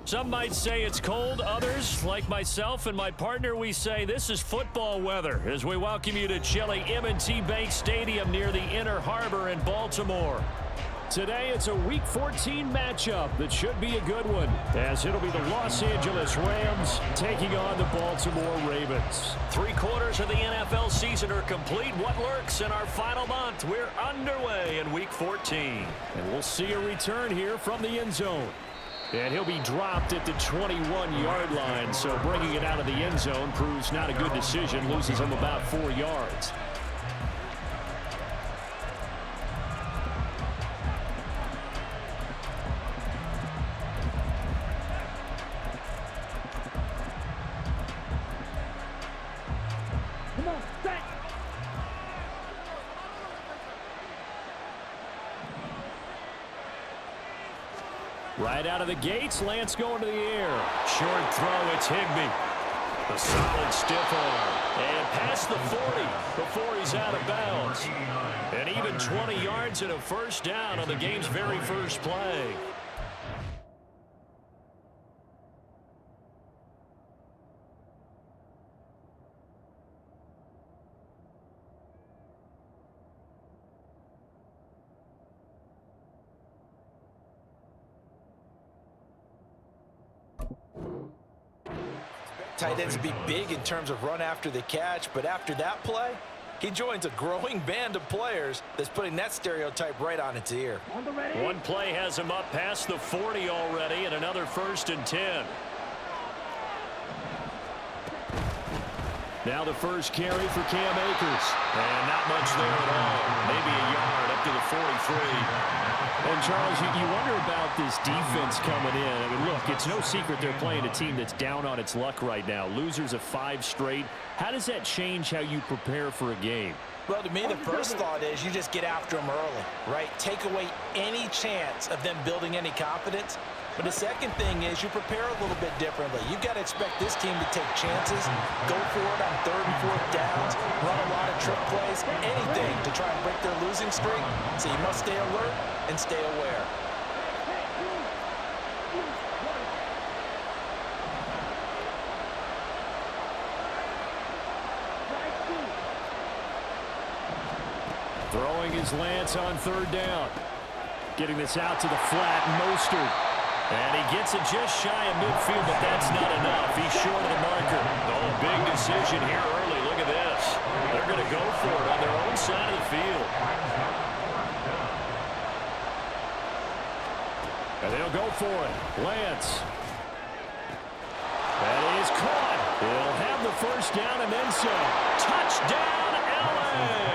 Some might say it's cold. Others, like myself and my partner, we say this is football weather as we welcome you to chilly M&T Bank Stadium near the Inner Harbor in Baltimore. Today, it's a Week 14 matchup that should be a good one, as it'll be the Los Angeles Rams taking on the Baltimore Ravens. 3/4 of the NFL season are complete. What lurks in our final month? We're underway in Week 14. And we'll see a return here from the end zone. And he'll be dropped at the 21-yard line, so bringing it out of the end zone proves not a good decision, loses him about 4 yards. Right out of the gates, Lance going to the air. Short throw, it's Higbee. The solid stiff arm. And past the 40 before he's out of bounds. And even 20 yards and a first down on the game's very first play. Tight ends be big in terms of run after the catch, but after that play, he joins a growing band of players that's putting that stereotype right on its ear. One play has him up past the 40 already, and another 1st and 10. Now the first carry for Cam Akers. And not much there at all. Maybe a yard up to the 43. And, Charles, you wonder about this defense coming in. I mean, look, it's no secret they're playing a team that's down on its luck right now. Losers of 5 straight. How does that change how you prepare for a game? Well, to me, the first thought is you just get after them early, right? Take away any chance of them building any confidence. But the second thing is you prepare a little bit differently. You've got to expect this team to take chances, go for it on 3rd and 4th downs, run a lot of trick plays, anything to try and break their losing streak. So you must stay alert and stay aware. Throwing his Lance on 3rd down. Getting this out to the flat, Mostert. And he gets it just shy of midfield, but that's not enough. He's short of the marker. Oh, big decision here early. Look at this. They're going to go for it on their own side of the field. And they'll go for it. Lance. That is caught. They'll have the first down and then some. Touchdown, L.A.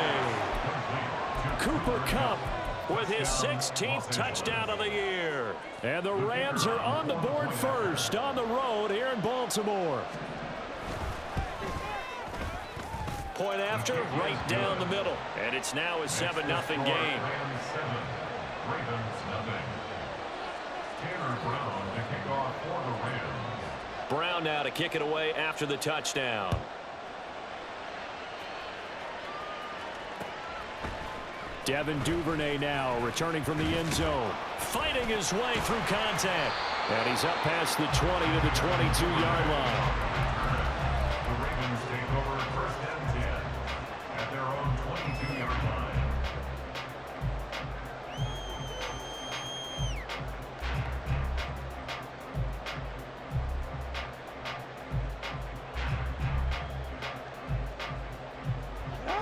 Cooper Kupp with his 16th touchdown of the year. And the Rams are on the board first on the road here in Baltimore. Point after, right down the middle. And it's now a 7-0 game. Brown now to kick it away after the touchdown. Devin Duvernay now returning from the end zone. Fighting his way through contact. And he's up past the 20 to the 22-yard line. The Ravens take over 1st and 10 at their own 22-yard line.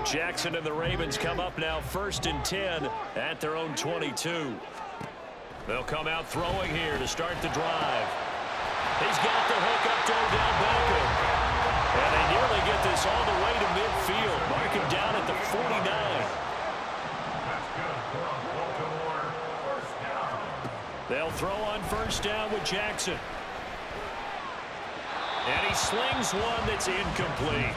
Jackson and the Ravens come up now 1st and 10 at their own 22. They'll come out throwing here to start the drive. He's got the hook up to Odell Beckham. And they nearly get this all the way to midfield. Mark him down at the 49. That's good for a 12-0 first down with Jackson. And he slings one that's incomplete.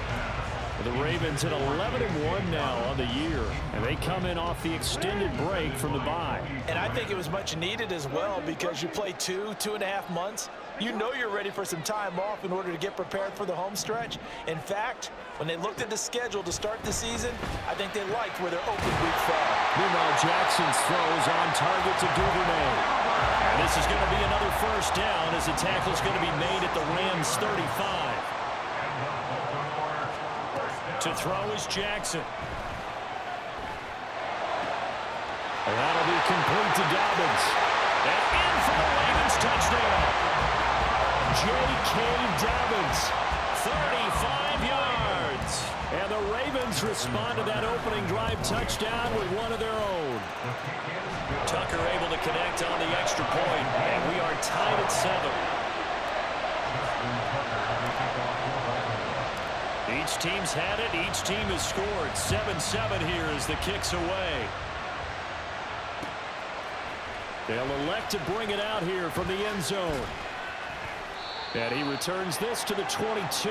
The Ravens at 11-1 now on the year, and they come in off the extended break from the bye. And I think it was much needed as well, because you play 2.5 months. You know you're ready for some time off in order to get prepared for the home stretch. In fact, when they looked at the schedule to start the season, I think they liked where their open week fell. Meanwhile, Jackson's throws on target to Duvernay. And this is going to be another first down as the tackle's going to be made at the Rams 35. To throw is Jackson. And that'll be complete to Dobbins. And in for the Ravens touchdown. J.K. Dobbins, 35 yards. And the Ravens respond to that opening drive touchdown with one of their own. Tucker able to connect on the extra point, and we are tied at 7. Each team's had it. Each team has scored. 7-7 here as the kick's away. They'll elect to bring it out here from the end zone. And he returns this to the 22.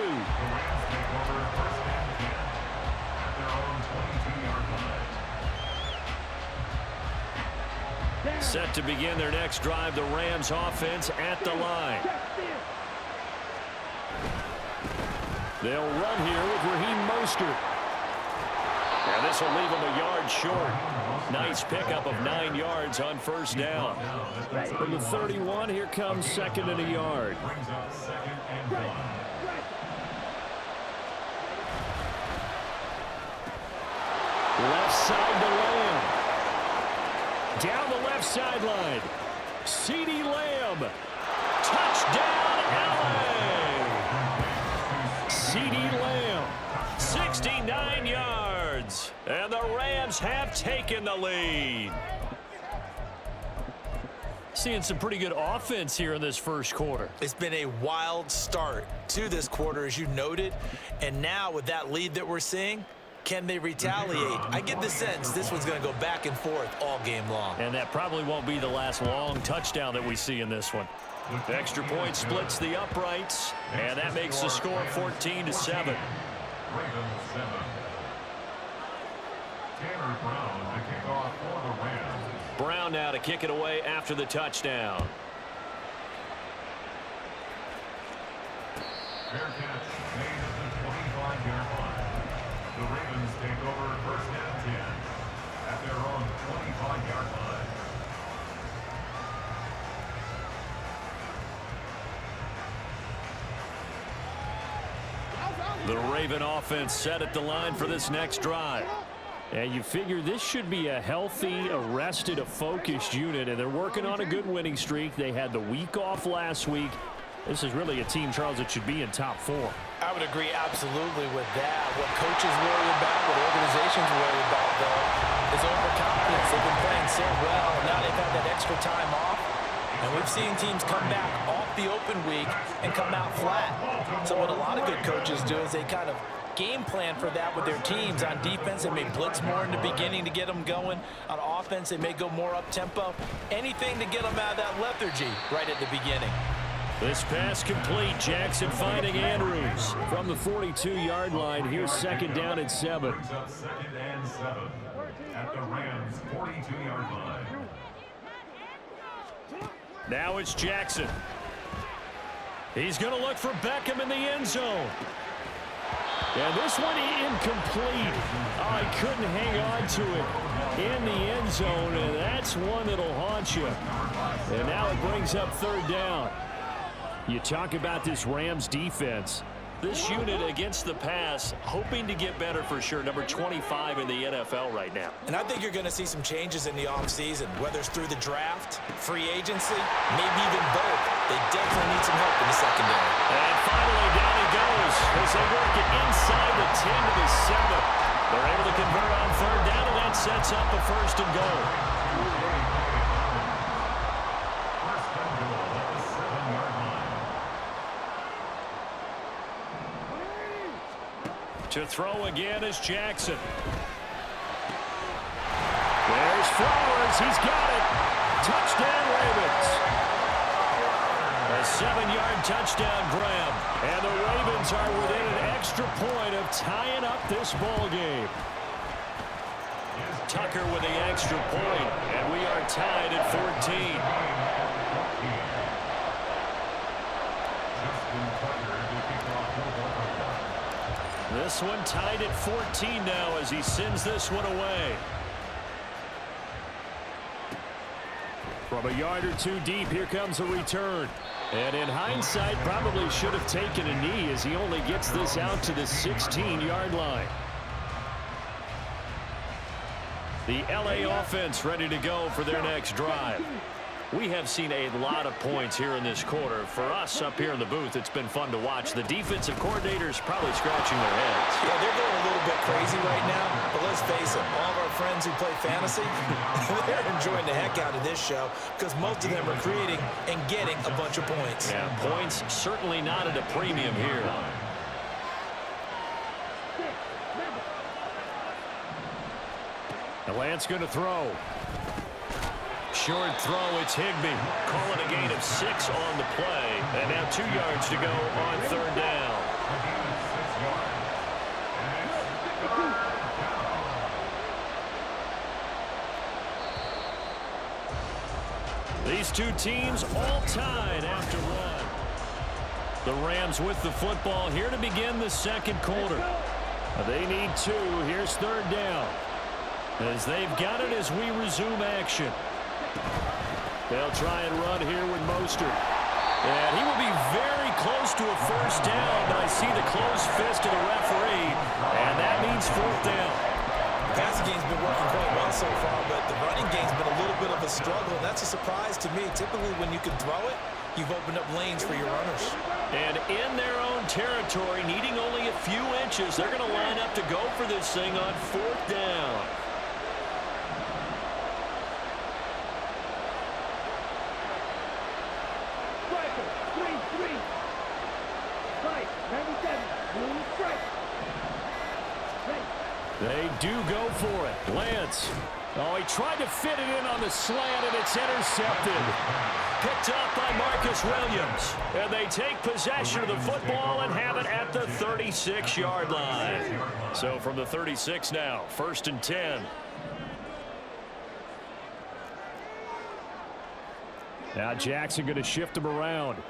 Set to begin their next drive, the Rams offense at the line. They'll run here with Raheem Mostert. And this will leave him a yard short. Nice pickup of 9 yards on first down. From the 31, here comes second and a yard. Left side to Lamb. Down the left sideline. CeeDee Lamb. Touchdown, LA. CeeDee Lamb, 69 yards. And the Rams have taken the lead. Seeing some pretty good offense here in this first quarter. It's been a wild start to this quarter, as you noted. And now with that lead that we're seeing, can they retaliate? I get the sense this one's going to go back and forth all game long. And that probably won't be the last long touchdown that we see in this one. The extra point splits the uprights, and that makes the score 14-7. Brown now to kick it away after the touchdown. Fair catch made at the 25-yard line. The Ravens take over first and 10 at their own 25-yard line. The Raven offense set at the line for this next drive. And you figure this should be a healthy, a rested, a focused unit, and they're working on a good winning streak. They had the week off last week. This is really a team, Charles, that should be in top 4. I would agree absolutely with that. What coaches worry about, what organizations worry about, though, is overconfidence. They've been playing so well. Now they've had that extra time off. And we've seen teams come back off the open week and come out flat. So what a lot of good coaches do is they kind of game plan for that with their teams. On defense, they may blitz more in the beginning to get them going. On offense, they may go more up-tempo. Anything to get them out of that lethargy right at the beginning. This pass complete. Jackson finding Andrews from the 42-yard line. Here's second down and 7. Brings up second and 7 at the Rams 42-yard line. Now it's Jackson. He's going to look for Beckham in the end zone. And this one incomplete. Oh, he couldn't hang on to it in the end zone, and that's one that'll haunt you. And now it brings up third down. You talk about this Rams defense. This unit against the pass, hoping to get better for sure. Number 25 in the NFL right now. And I think you're going to see some changes in the offseason, whether it's through the draft, free agency, maybe even both. They definitely need some help in the secondary. And finally, down he goes as they work it inside the 10 to the 7. They're able to convert on third down, and that sets up a first and goal. To throw again is Jackson. There's Flowers. He's got it. Touchdown, Ravens. A 7-yard touchdown grab. And the Ravens are within an extra point of tying up this ball game. Tucker with the extra point, and we are tied at 14. This one tied at 14 now as he sends this one away. From a yard or two deep, here comes a return. And in hindsight, probably should have taken a knee as he only gets this out to the 16-yard line. The LA offense ready to go for their next drive. We have seen a lot of points here in this quarter. For us up here in the booth, it's been fun to watch. The defensive coordinators probably scratching their heads. Yeah, they're going a little bit crazy right now, but let's face it, all of our friends who play fantasy, they're enjoying the heck out of this show because most of them are creating and getting a bunch of points. Yeah, points certainly not at a premium here. The Lance going to throw. Short throw, it's Higbee. Calling a gain of 6 on the play. And now 2 yards to go on 3rd down. These two teams all tied after one. The Rams with the football here to begin the second quarter. They need 2. Here's 3rd down. As they've got it as we resume action. They'll try and run here with Mostert. And he will be very close to a 1st down, but I see the closed fist of the referee, and that means 4th down. The passing game's been working quite well so far, but the running game's been a little bit of a struggle, and that's a surprise to me. Typically, when you can throw it, you've opened up lanes for your runners. And in their own territory, needing only a few inches, they're going to line up to go for this thing on 4th down. They do go for it. Lance. Oh, he tried to fit it in on the slant, and it's intercepted. Picked up by Marcus Williams. And they take possession of the football and have it at the 36-yard line. So from the 36 now, 1st and 10. Now Jackson going to shift him around.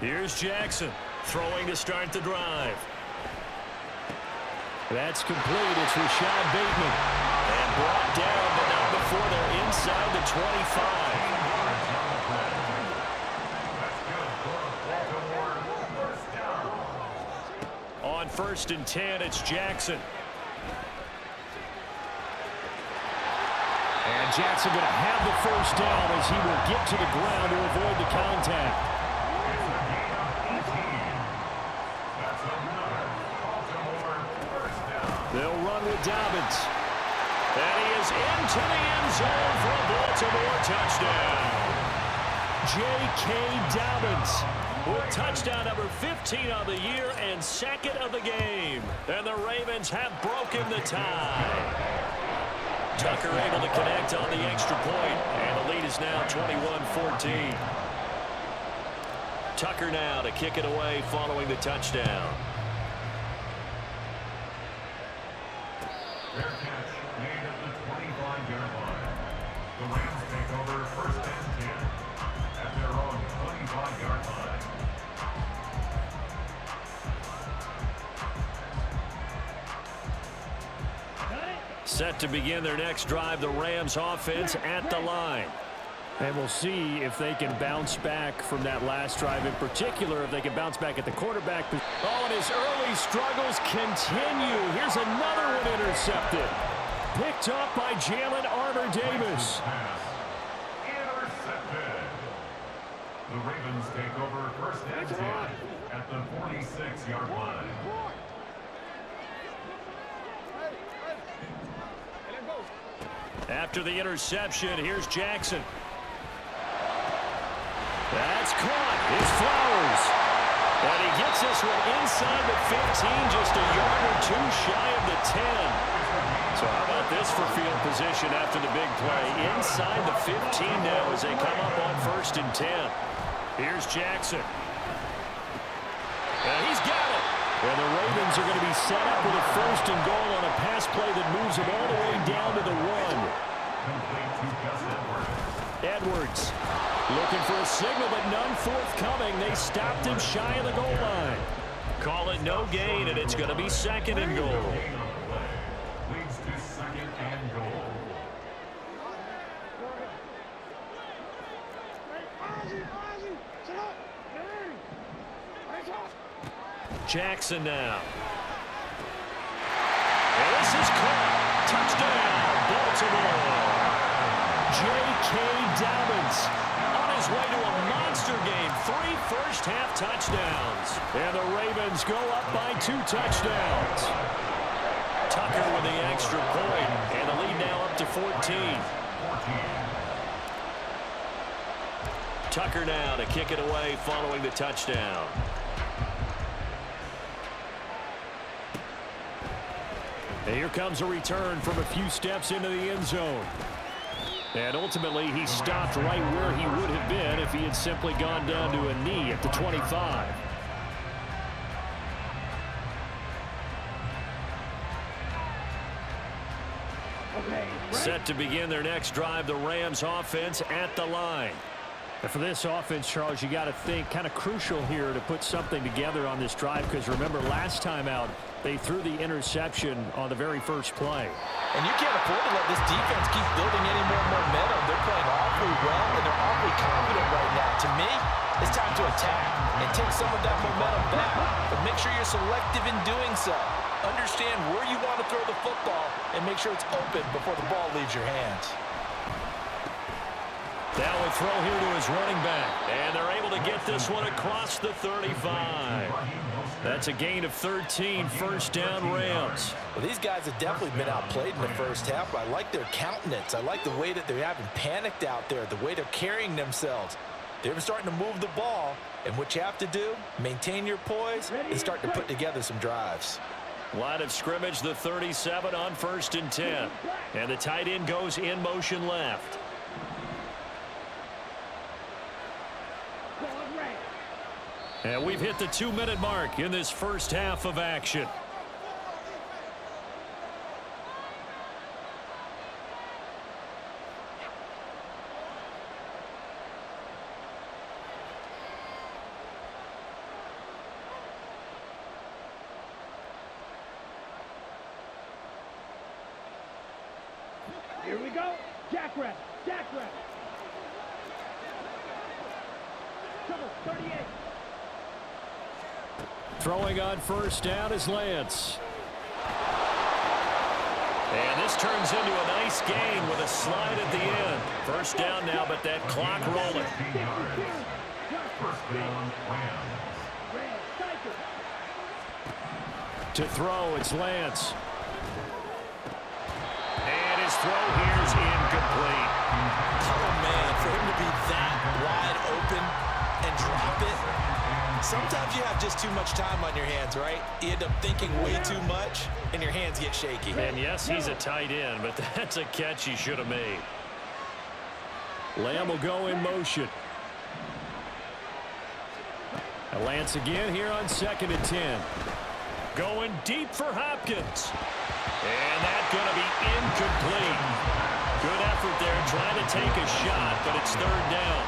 Here's Jackson throwing to start the drive. That's complete. It's Rashad Bateman. And brought down, but not before they're inside the 25. On 1st and 10, it's Jackson. And Jackson going to have the 1st down as he will get to the ground to avoid the contact. They'll run with Dobbins. And he is into the end zone for a Baltimore touchdown. J.K. Dobbins with touchdown number 15 on the year and 2nd of the game. And the Ravens have broken the tie. Tucker able to connect on the extra point, and the lead is now 21-14. Tucker now to kick it away following the touchdown. Their catch made at the 25-yard line. The Rams take over 1st and 10 at their own 25-yard line. Set to begin their next drive, the Rams offense at the line. And we'll see if they can bounce back from that last drive in particular, if they can bounce back at the quarterback. Oh, and his early struggles continue. Here's another one intercepted. Picked up by Jalen Armour-Davis. Intercepted. The Ravens take over 1st and 10 at the 46-yard line. After the interception, here's Jackson. That's caught. It's Flowers. And he gets this one inside the 15, just a yard or 2 shy of the 10. So how about this for field position after the big play? Inside the 15 now as they come up on 1st and 10. Here's Jackson. He's got it. And the Ravens are going to be set up with a 1st and goal on a pass play that moves them all the way down to the 1. Edwards looking for a signal, but none forthcoming. They stopped him shy of the goal line. Call it no gain, and it's going to be 2nd and goal. Leads to 2nd and goal. Jackson now. And this is caught. Touchdown, Baltimore. J.K. Dobbins on his way to a monster game. 3 first-half touchdowns. And the Ravens go up by 2 touchdowns. Tucker with the extra point, and the lead now up to 14. Tucker now to kick it away following the touchdown. And here comes a return from a few steps into the end zone. And ultimately, he stopped right where he would have been if he had simply gone down to a knee at the 25. Set to begin their next drive, the Rams offense at the line. And for this offense, Charles, you got to think kind of crucial here to put something together on this drive, because remember last time out they threw the interception on the very first play. And you can't afford to let this defense keep building any more momentum. They're playing awfully well, and they're awfully confident right now. To me, it's time to attack and take some of that momentum back. But make sure you're selective in doing so. Understand where you want to throw the football and make sure it's open before the ball leaves your hands. Now a throw here to his running back. And they're able to get this one across the 35. That's a gain of 13, 1st down Rams. Well, these guys have definitely been outplayed in the first half, but I like their countenance. I like the way that they haven't panicked out there, the way they're carrying themselves. They're starting to move the ball, and what you have to do, maintain your poise and start to put together some drives. Line of scrimmage, the 37 on 1st and 10. And the tight end goes in motion left. And we've hit the 2-minute mark in this first half of action. Here we go. Jackrabbit. Jackrabbit. Trouble, 38. Throwing on 1st down is Lance. And this turns into a nice gain with a slide at the end. 1st down now, but that clock rolling. 1st down, Rams. To throw, it's Lance. And his throw here is incomplete. Oh, man, for him to be that wide open and drop it. Sometimes you have just too much time on your hands, right? You end up thinking way too much, and your hands get shaky. And yes, he's a tight end, but that's a catch he should have made. Lamb will go in motion. And Lance again here on 2nd and 10. Going deep for Hopkins. And that's going to be incomplete. Good effort there trying to take a shot, but it's 3rd down.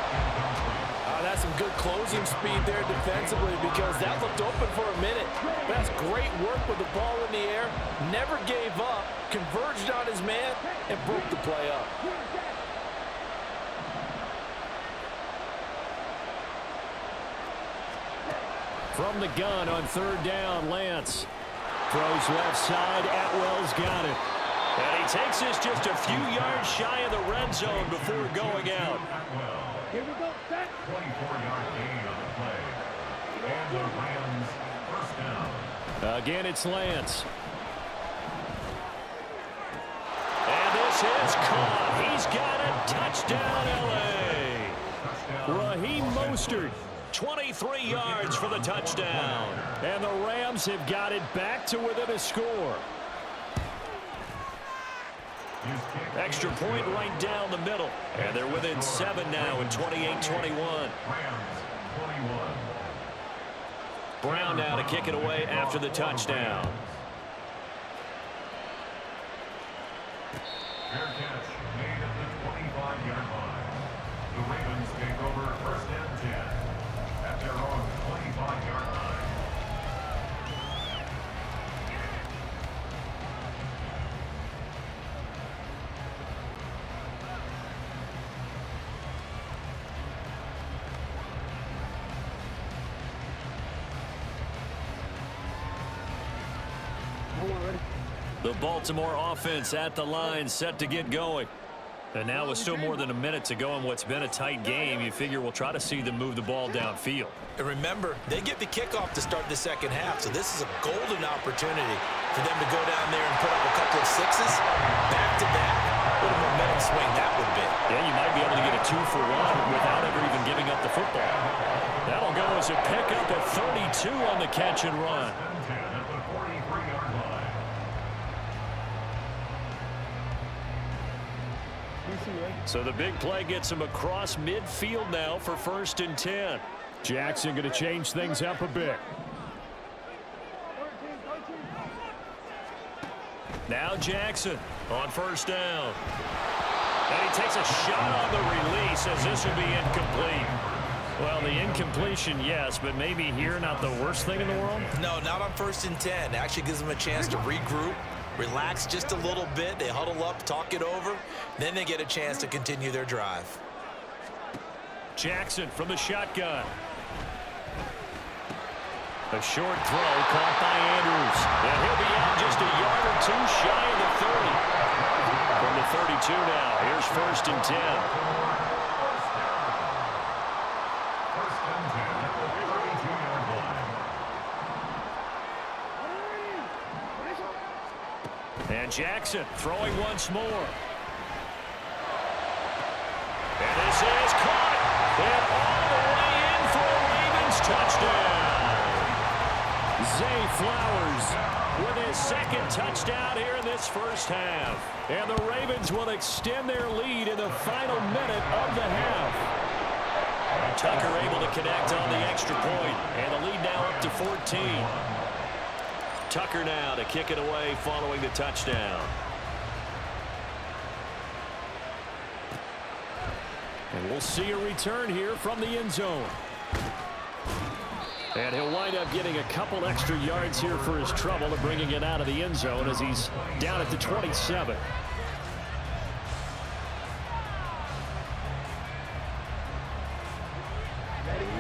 That's some good closing speed there defensively, because that looked open for a minute. That's great work with the ball in the air. Never gave up, converged on his man, and broke the play up. From the gun on 3rd down, Lance throws left side. Atwell's got it. And he takes this just a few yards shy of the red zone before going out. Here we go. Set. 24-yard gain on the play. And the Rams 1st down. Again, it's Lance. And this is caught. He's got a touchdown, L.A. Raheem Mostert, 23 yards for the touchdown. And the Rams have got it back to within a score. His kick Extra is point good. right down the middle. And they're within 7 now in 28-21. Rams 21. Brown now to kick it away after the touchdown. Fair catch made at the 25-yard line. The Ravens take over first and 10 at their own 25-yard line. The Baltimore offense at the line, set to get going. And now with still more than a minute to go in what's been a tight game, you figure we'll try to see them move the ball downfield. And remember, they get the kickoff to start the second half, so this is a golden opportunity for them to go down there and put up a couple of sixes back-to-back. What a momentum swing that would be. Yeah, you might be able to get a 2-for-1 without ever even giving up the football. That'll go as a pickup of 32 on the catch and run. First and 10 at the 43-yard line. So the big play gets him across midfield now for first and 10. Jackson going to change things up a bit. Now Jackson on first down. And he takes a shot on the release as this will be incomplete. Well, the incompletion, yes, but maybe here not the worst thing in the world? No, not on first and 10. Actually gives them a chance to regroup, relax just a little bit. They huddle up, talk it over. Then they get a chance to continue their drive. Jackson from the shotgun. A short throw caught by Andrews. And he'll be out just a yard or two shy of the 30. From the 32 now, here's first and 10. First and 10 at the 32-yard line. And Jackson throwing once more. And this is caught. And all the way in for a Ravens touchdown. Zay Flowers with his second touchdown here in this first half. And the Ravens will extend their lead in the final minute of the half. Tucker able to connect on the extra point, and the lead now up to 14. Tucker now to kick it away following the touchdown. And we'll see a return here from the end zone. And he'll wind up getting a couple extra yards here for his trouble of bringing it out of the end zone as he's down at the 27.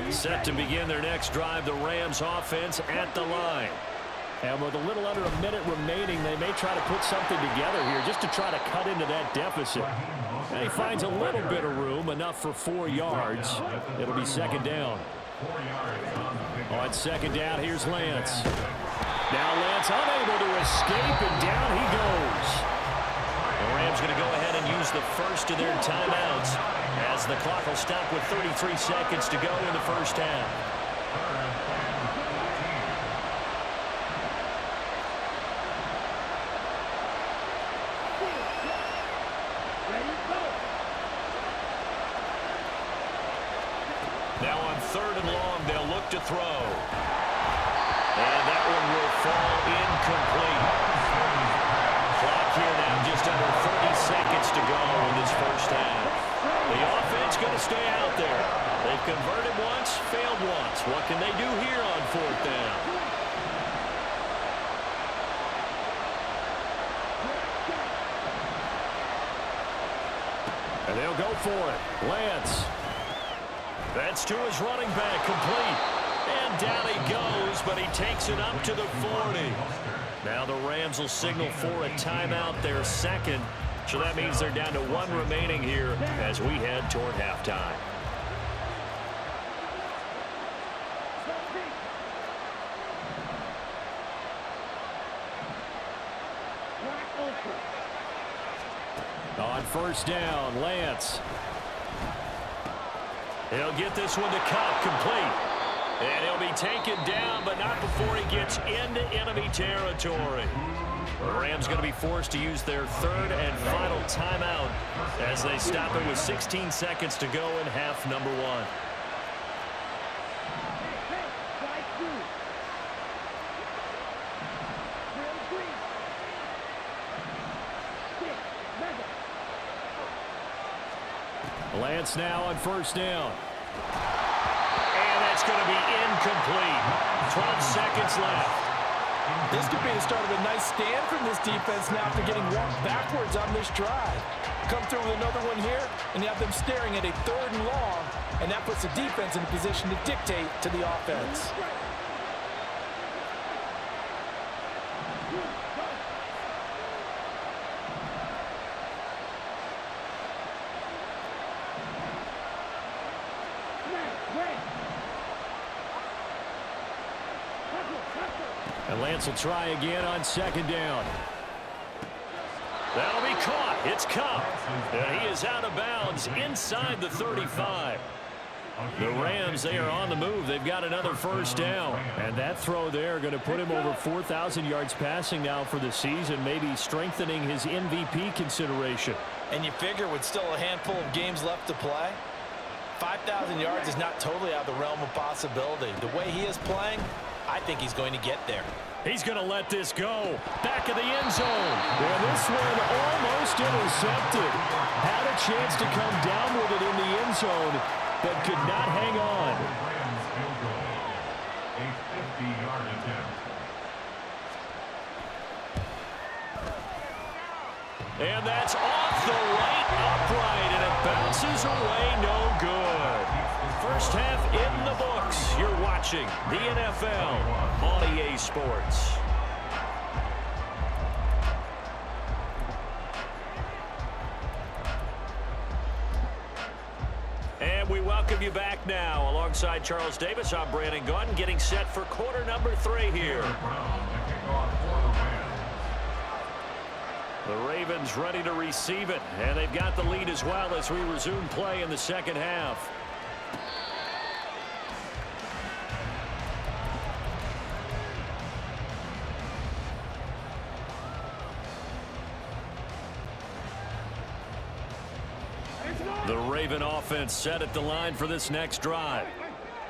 Set to begin their next drive, the Rams offense at the line. And with a little under a minute remaining, they may try to put something together here just to try to cut into that deficit. And he finds a little bit of room, enough for 4 yards. It'll be second down. 4 yards. On second down, here's Lance. Now Lance unable to escape, and down he goes. The Rams going to go ahead and use the first of their timeouts as the clock will stop with 33 seconds to go in the first half. Now on third and long, they'll look to throw. And that one will fall incomplete. Clock here now just under 30 seconds to go in this first half. The offense going to stay out there. They've converted once, failed once. What can they do here on fourth down? And they'll go for it. Lance. That's to his running back, complete. And down he goes, but he takes it up to the 40. Now the Rams will signal for a timeout, their second. So that means they're down to 1 remaining here as we head toward halftime. On first down, Lance. He'll get this one to Cup, complete. And he'll be taken down, but not before he gets into enemy territory. The Rams going to be forced to use their third and final timeout as they stop it with 16 seconds to go in half number 1. Lance now on first down. And that's going to be incomplete. 12 seconds left. This could be the start of a nice stand from this defense now after getting walked backwards on this drive. Come through with another one here, and you have them staring at a 3rd and long, and that puts the defense in a position to dictate to the offense. And Lance will try again on 2nd down. That'll be caught. It's Cup. And he is out of bounds inside the 35. The Rams, they are on the move. They've got another 1st down. And that throw there going to put him over 4,000 yards passing now for the season, maybe strengthening his MVP consideration. And you figure with still a handful of games left to play, 5,000 yards is not totally out of the realm of possibility. The way he is playing, I think he's going to get there. He's going to let this go. Back of the end zone. And this one almost intercepted. Had a chance to come down with it in the end zone, but could not hang on. Rams field goal. A 50-yard attempt. And that's off the right upright, and it bounces away no good. First half in the books. You're watching the NFL on EA Sports. And we welcome you back now. Alongside Charles Davis, I'm Brandon Gaudin, getting set for quarter number 3 here. The Ravens ready to receive it, and they've got the lead as well as we resume play in the second half. The Raven offense set at the line for this next drive.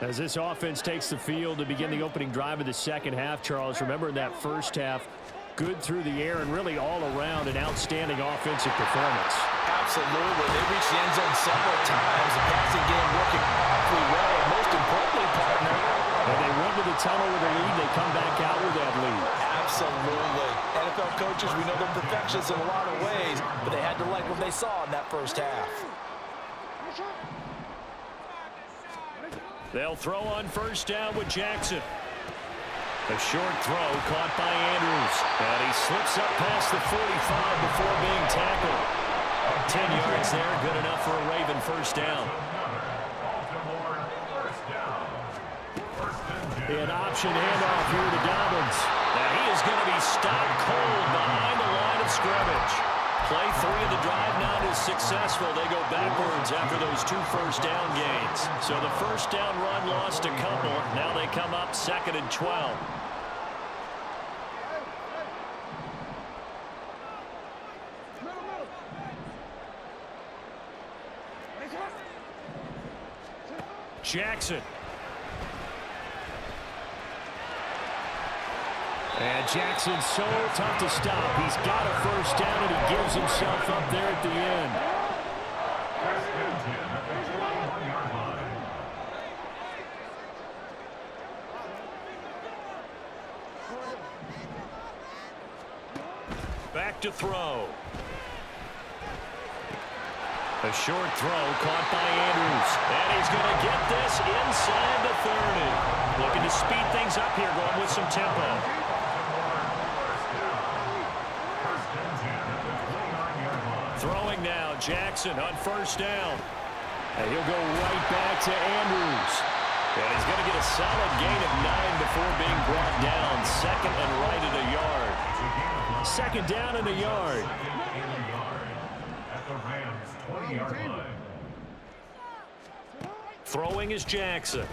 As this offense takes the field to begin the opening drive of the second half, Charles, remember in that first half, good through the air and really all around an outstanding offensive performance. Absolutely. They reached the end zone several times. The passing game working awfully well. And most importantly, partner, when they went to the tunnel with a lead, they come back out with that lead. Absolutely. NFL coaches, we know they're perfectionists in a lot of ways, but they had to like what they saw in that first half. They'll throw on first down with Jackson. A short throw caught by Andrews. And he slips up past the 45 before being tackled. 10 yards there, good enough for a Raven first down. An option handoff here to Dobbins. Now he is going to be stopped cold behind the line of scrimmage. Play 3 of the drive not as successful. They go backwards after those 2 first down gains. So the first down run lost a couple. Now they come up 2nd and 12. Jackson. And Jackson's so tough to stop. He's got a first down, and he gives himself up there at the end. Back to throw. A short throw caught by Andrews. And he's going to get this inside the 30. Looking to speed things up here, going with some tempo. Throwing now, Jackson on first down. And he'll go right back to Andrews. And he's going to get a solid gain of 9 before being brought down. 2nd and right at a yard. 2nd down and a yard. At the Rams 20-yard line. Throwing is Jackson.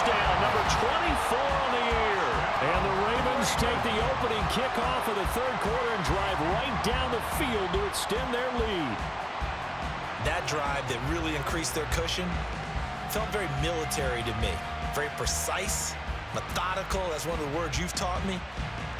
touchdown, number 24 on the year. And the Ravens take the opening kickoff of the third quarter and drive right down the field to extend their lead. That drive that really increased their cushion felt very military to me. Very precise, methodical. That's one of the words you've taught me.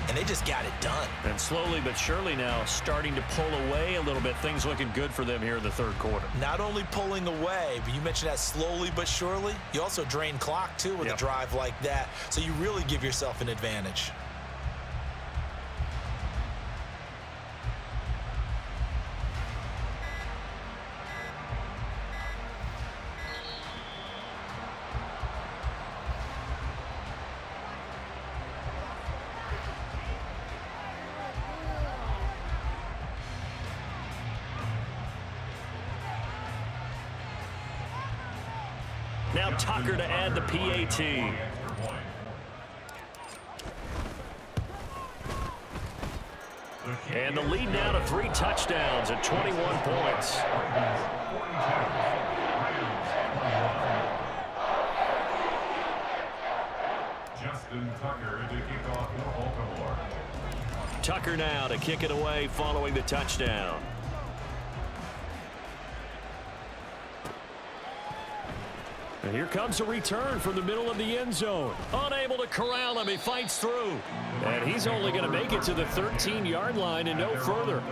And they just got it done. And slowly but surely now starting to pull away a little bit. Things looking good for them here in the third quarter. Not only pulling away, but you mentioned that slowly but surely. You also drain clock, too, with a drive like that. So you really give yourself an advantage. Now Tucker to add the PAT. And the lead now to 3 touchdowns at 21 points. Justin Tucker to kick off for Baltimore. Tucker now to kick it away following the touchdown. And here comes a return from the middle of the end zone. Unable to corral him. He fights through. And he's only going to make it to the 13-yard line and no further.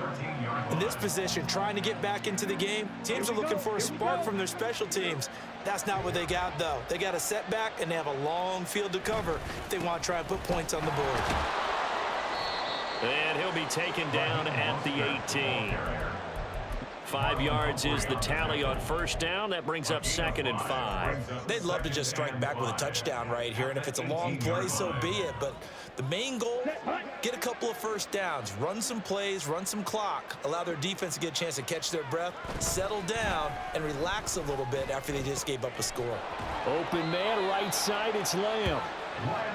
In this position, trying to get back into the game, teams are looking for a spark from their special teams. That's not what they got, though. They got a setback, and they have a long field to cover if they want to try and put points on the board. And he'll be taken down at the 18. 5 yards is the tally on first down. That brings up 2nd and 5. They'd love to just strike back with a touchdown right here, and if it's a long play, so be it. But the main goal, get a couple of first downs, run some plays, run some clock, allow their defense to get a chance to catch their breath, settle down, and relax a little bit after they just gave up a score. Open man, right side, it's Lamb.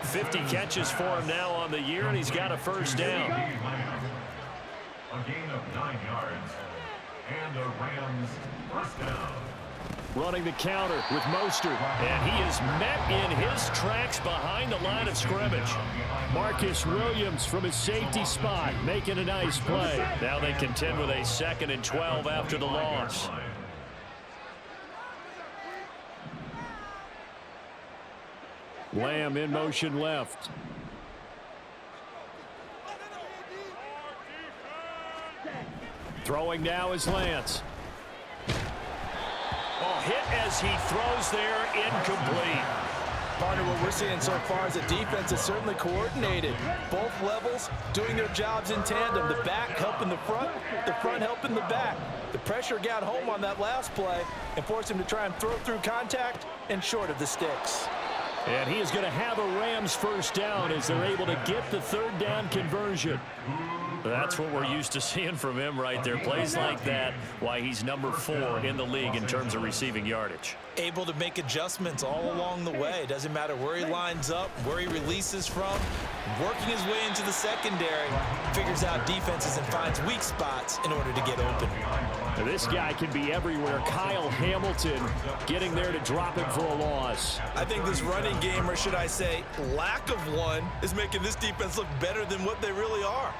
50 catches for him now on the year, and he's got a first down. A gain of 9 yards. And the Rams first down. Running the counter with Mostert, and he is met in his tracks behind the line of scrimmage. Marcus Williams from his safety spot making a nice play. Now they contend with a 2nd and 12 after the loss. Lamb in motion left. Throwing now is Lance. Oh, hit as he throws there, incomplete. Partner, what we're seeing so far is the defense is certainly coordinated. Both levels doing their jobs in tandem. The back helping the front helping the back. The pressure got home on that last play and forced him to try and throw through contact and short of the sticks. And he is going to have a Rams first down as they're able to get the 3rd down conversion. That's what we're used to seeing from him right there. Plays like that, why he's number 4 in the league in terms of receiving yardage. Able to make adjustments all along the way. Doesn't matter where he lines up, where he releases from. Working his way into the secondary. Figures out defenses and finds weak spots in order to get open. Now this guy can be everywhere. Kyle Hamilton getting there to drop him for a loss. I think this running game, or should I say lack of one, is making this defense look better than what they really are.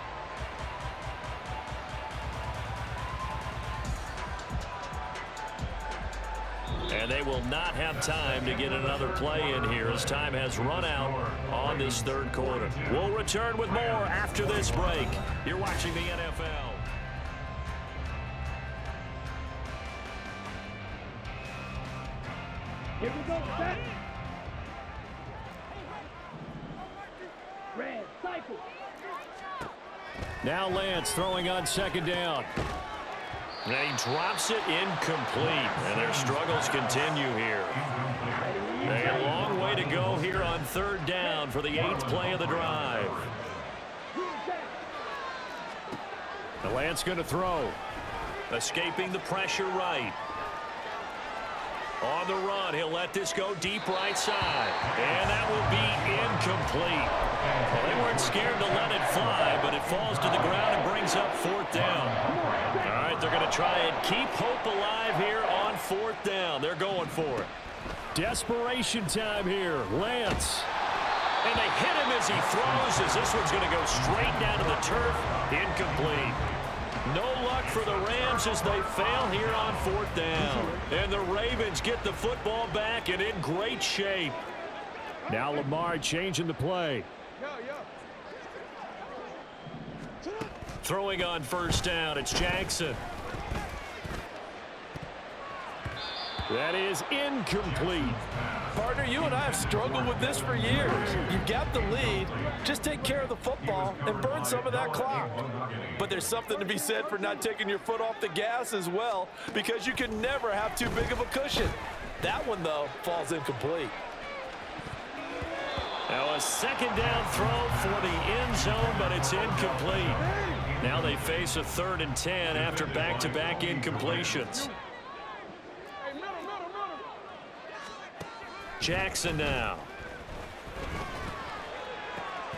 And they will not have time to get another play in here as time has run out on this 3rd quarter. We'll return with more after this break. You're watching the NFL. Here we go, set. Red, cycle. Now Lance throwing on 2nd down. And he drops it incomplete. And their struggles continue here. A long way to go here on 3rd down for the 8th play of the drive. The Lance going to throw. Escaping the pressure right. On the run, he'll let this go deep right side. And that will be incomplete. Well, they weren't scared to let it fly, but it falls to the ground and brings up 4th down. All right, they're going to try and keep hope alive here on 4th down. They're going for it. Desperation time here. Lance. And they hit him as he throws, as this one's going to go straight down to the turf. Incomplete. No luck for the Rams as they fail here on 4th down. And the Ravens get the football back and in great shape. Now Lamar changing the play. Throwing on 1st down, it's Jackson. That is incomplete. Partner, you and I have struggled with this for years. You've got the lead. Just take care of the football and burn some of that clock. But there's something to be said for not taking your foot off the gas as well, because you can never have too big of a cushion. That one, though, falls incomplete. Now a 2nd down throw for the end zone, but it's incomplete. Now they face a 3rd and 10 after back-to-back incompletions. Jackson now.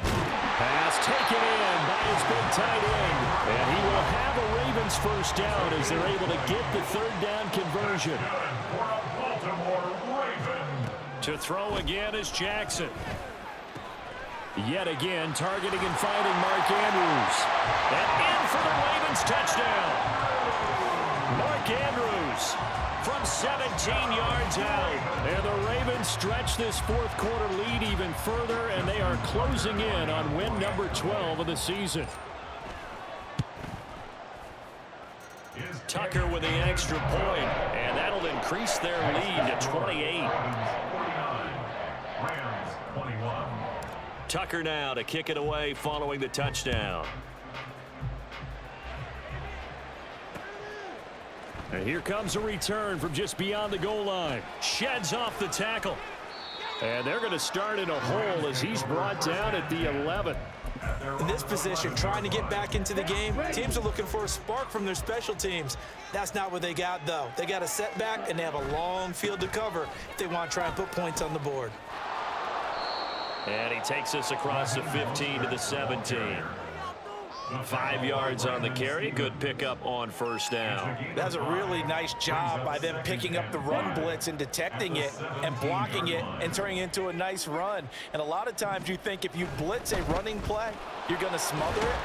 Pass taken in by his big tight end. And he will have a Ravens 1st down as they're able to get the 3rd down conversion. To throw again is Jackson. Yet again, targeting and finding Mark Andrews. And in for the Ravens touchdown. Mark Andrews from 17 yards out. And the Ravens stretch this 4th quarter lead even further, and they are closing in on win number 12 of the season. Tucker with the extra point, and that'll increase their lead to 28. Tucker now to kick it away following the touchdown. And here comes a return from just beyond the goal line. Sheds off the tackle. And they're going to start in a hole as he's brought down at the 11. In this position, trying to get back into the game, teams are looking for a spark from their special teams. That's not what they got, though. They got a setback, and they have a long field to cover if they want to try and put points on the board. And he takes us across the 15 to the 17. 5 yards on the carry. Good pickup on 1st down. That's a really nice job by them picking up the run blitz and detecting it and blocking it and turning it into a nice run. And a lot of times you think if you blitz a running play, you're going to smother it.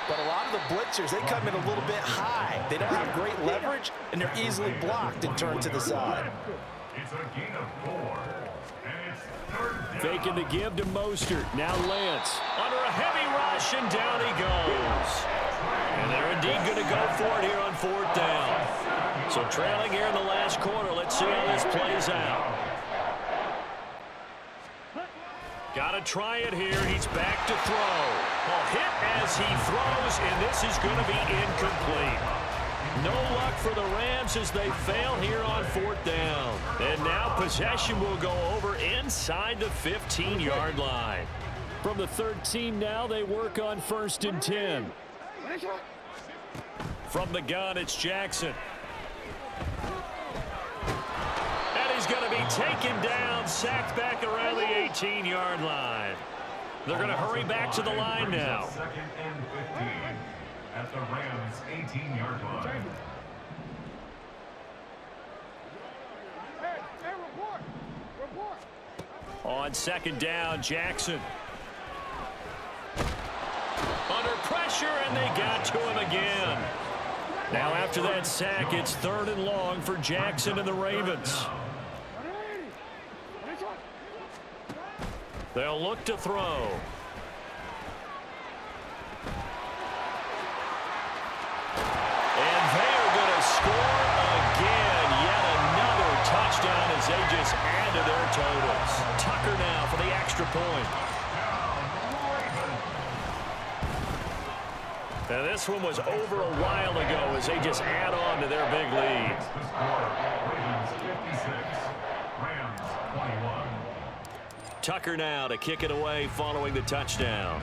But a lot of the blitzers, they come in a little bit high. They don't have great leverage, and they're easily blocked and turned to the side. It's a gain of 4. Faking the give to Mostert. Now Lance under a heavy rush, and down he goes. And they're indeed going to go for it here on 4th down. So trailing here in the last quarter. Let's see how this plays out. Got to try it here. He's back to throw. Well, hit as he throws, and this is going to be incomplete. No luck for the Rams as they fail here on 4th down. And now possession will go over inside the 15-yard line. From the 13 now, they work on 1st and 10. From the gun, it's Jackson. And he's going to be taken down, sacked back around the 18-yard line. They're going to hurry back to the line now. 2nd and 15 at the Rams 18-yard line. On 2nd down, Jackson. Under pressure, and they got to him again. Now after that sack, it's 3rd and long for Jackson and the Ravens. They'll look to throw. And they are going to score again. Yet another touchdown as they just add to their totals. Tucker now for the extra point. Now this one was over a while ago as they just add on to their big lead. The score, Ravens 56, Rams 21. Tucker now to kick it away following the touchdown.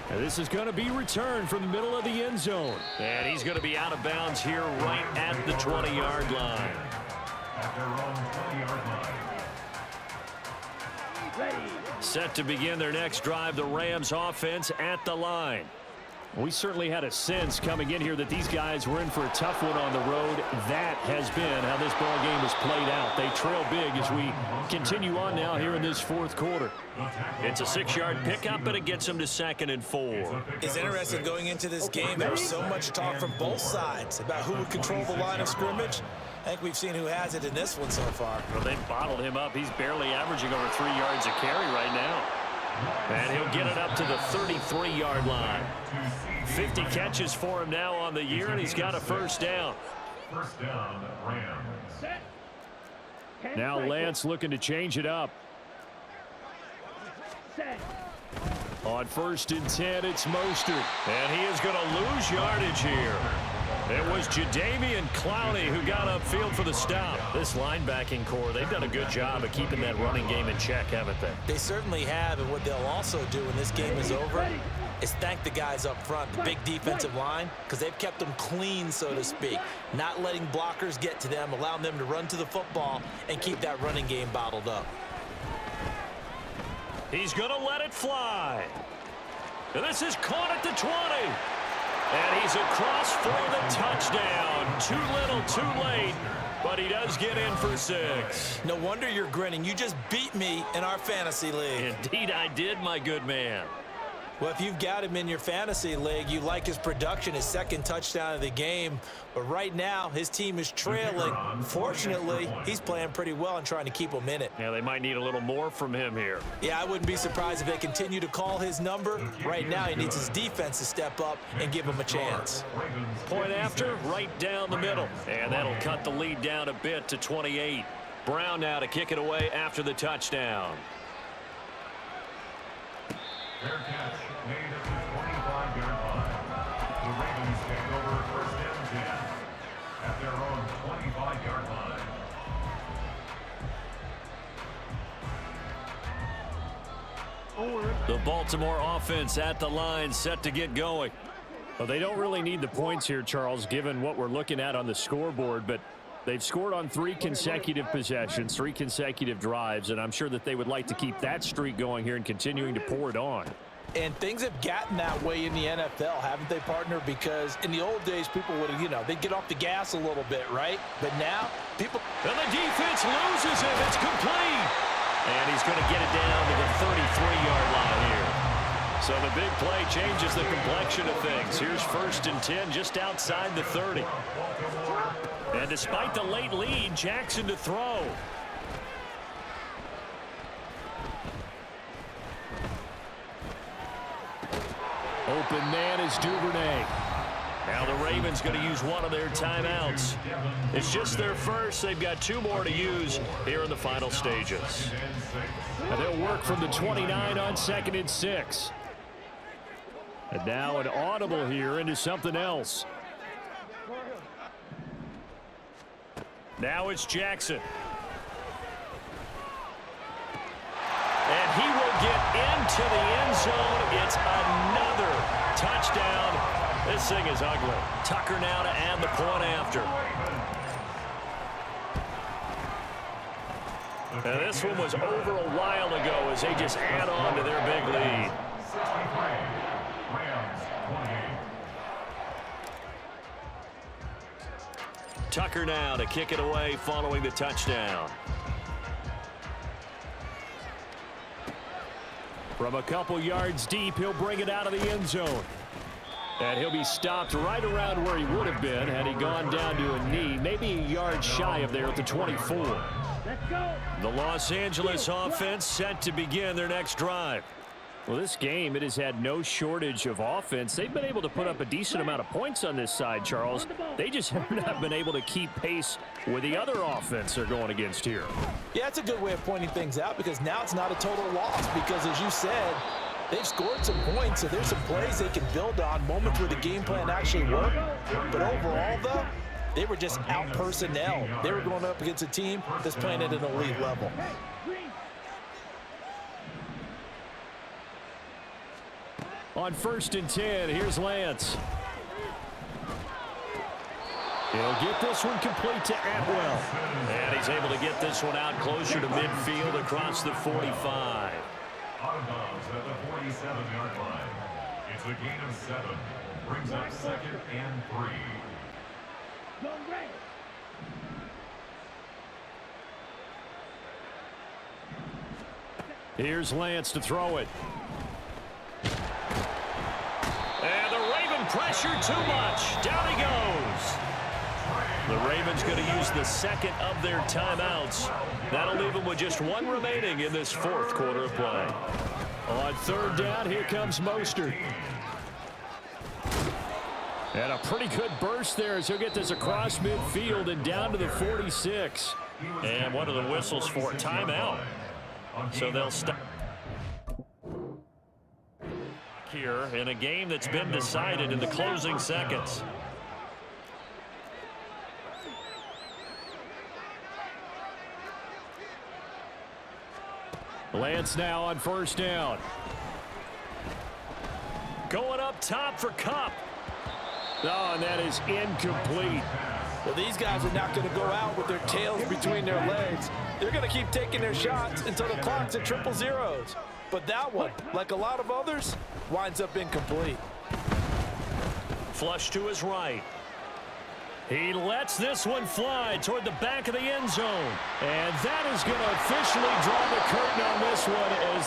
Now this is going to be returned from the middle of the end zone. And he's going to be out of bounds here right at the 20-yard line. At their own 20-yard line. Set to begin their next drive, the Rams offense at the line. We certainly had a sense coming in here that these guys were in for a tough one on the road. That has been how this ball game has played out. They trail big as we continue on now here in this fourth quarter. It's a 6-yard pickup, but it gets them to 2nd and 4. It's interesting going into this game. There was so much talk from both sides about who would control the line of scrimmage. I think we've seen who has it in this one so far. Well, they've bottled him up. He's barely averaging over 3 yards a carry right now. And he'll get it up to the 33-yard line. 50 catches for him now on the year, and he's got a first down. First down, Rams. Now Lance looking to change it up. On 1st and 10, it's Mostert. And he is going to lose yardage here. It was Jadeveon Clowney who got upfield for the stop. This linebacking core, they've done a good job of keeping that running game in check, haven't they? They certainly have, and what they'll also do when this game is over is thank the guys up front, the big defensive line, because they've kept them clean, so to speak, not letting blockers get to them, allowing them to run to the football and keep that running game bottled up. He's going to let it fly. And this is caught at the 20. And he's across for the touchdown. Too little, too late. But he does get in for 6. No wonder you're grinning. You just beat me in our fantasy league. Indeed I did, my good man. Well, if you've got him in your fantasy league, you like his production, his 2nd touchdown of the game. But right now, his team is trailing. Fortunately, he's playing pretty well and trying to keep them in it. Yeah, they might need a little more from him here. Yeah, I wouldn't be surprised if they continue to call his number. Right now, he needs his defense to step up and give him a chance. Point after, right down the middle. And that'll cut the lead down a bit to 28. Brown now to kick it away after the touchdown. Fair catch made at the 25-yard line. The Ravens take over 1st and 10 at their own 25-yard line. The Baltimore offense at the line, set to get going. Well, they don't really need the points here, Charles, given what we're looking at on the scoreboard, but they've scored on 3 consecutive possessions, 3 consecutive drives, and I'm sure that they would like to keep that streak going here and continuing to pour it on. And things have gotten that way in the NFL, haven't they, partner? Because in the old days, people would have, they'd get off the gas a little bit, right? But now, people... And the defense loses him. It's complete. And he's going to get it down to the 33-yard line here. So the big play changes the complexion of things. Here's 1st and 10 just outside the 30. And despite the late lead, Jackson to throw. Open man is Duvernay. Now the Ravens going to use one of their timeouts. It's just their first. They've got 2 more to use here in the final stages. And they'll work from the 29 on 2nd and 6. And now an audible here into something else. Now it's Jackson. And he will get into the end zone. It's another touchdown. This thing is ugly. Tucker now to add the point after. And this one was over a while ago as they just add on to their big lead. Tucker now to kick it away following the touchdown. From a couple yards deep, he'll bring it out of the end zone. And he'll be stopped right around where he would have been had he gone down to a knee, maybe a yard shy of there at the 24. Let's go. The Los Angeles offense set to begin their next drive. Well, this game, it has had no shortage of offense. They've been able to put up a decent amount of points on this side, Charles. They just have not been able to keep pace with the other offense they're going against here. Yeah, that's a good way of pointing things out because now it's not a total loss because, as you said, they've scored some points, so there's some plays they can build on, moments where the game plan actually worked. But overall, though, they were just out-personnel. They were going up against a team that's playing at an elite level. On 1st and 10, here's Lance. He'll get this one complete to Atwell. And he's able to get this one out closer to midfield across the 45. Out of bounds at the 47-yard line. It's a gain of 7. Brings up 2nd and 3. Zone right. Here's Lance to throw it. And the Raven pressure too much. Down he goes. The Ravens going to use the second of their timeouts. That'll leave them with just one remaining in this fourth quarter of play. On third down, here comes Mostert. And a pretty good burst there as he'll get this across midfield and down to the 46. And one of the whistles for a timeout. So they'll stop here in a game that's been decided in the closing seconds. Lance now on first down. Going up top for Kupp. Oh, and that is incomplete. Well, these guys are not going to go out with their tails between their legs. They're going to keep taking their shots until the clock's at 000. But that one, like a lot of others, winds up incomplete. Flush to his right. He lets this one fly toward the back of the end zone. And that is going to officially draw the curtain on this one as